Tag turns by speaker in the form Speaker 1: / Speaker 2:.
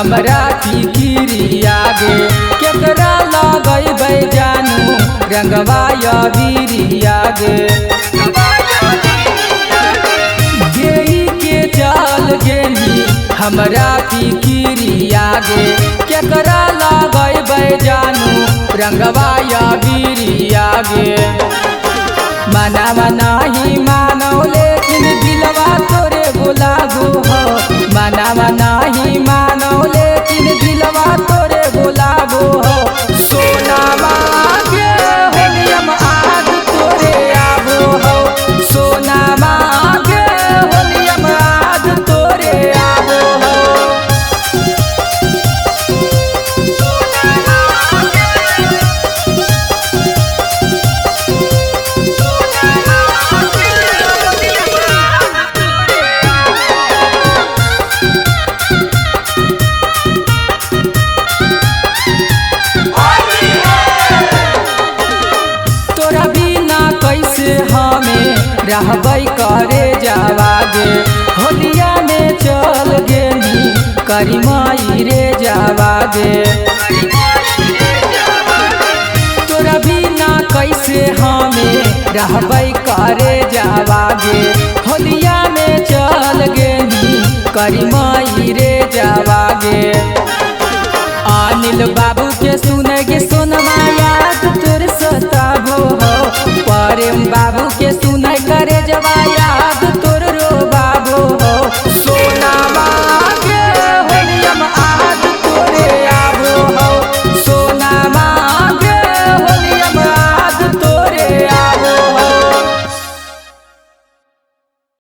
Speaker 1: हमरा फिकिरिया गे केकरा लगैबै जानू रंगवा अबीरिया गे गेई के चल गेली हमरा फिकिरिया गे केकरा लगैबै जानू रंगवा अबीरिया गे मनावा नहीं मानो लेकिन दिलवा तोरे बोलाबो हो मनावा नहीं मानो लेकिन दिलवा तोरे बोलाबो हो सोनावा गे होलियम आज तोरे आबो हो सोनावा गे होलियम आज तोरे आबो हो रहबै करे जावागे होलिया में चल गेली करीमाई रे जावागे तोरा बिना कैसे हमें रहबै करे जावागे होलिया में चल गेली करीमाई रे जावागे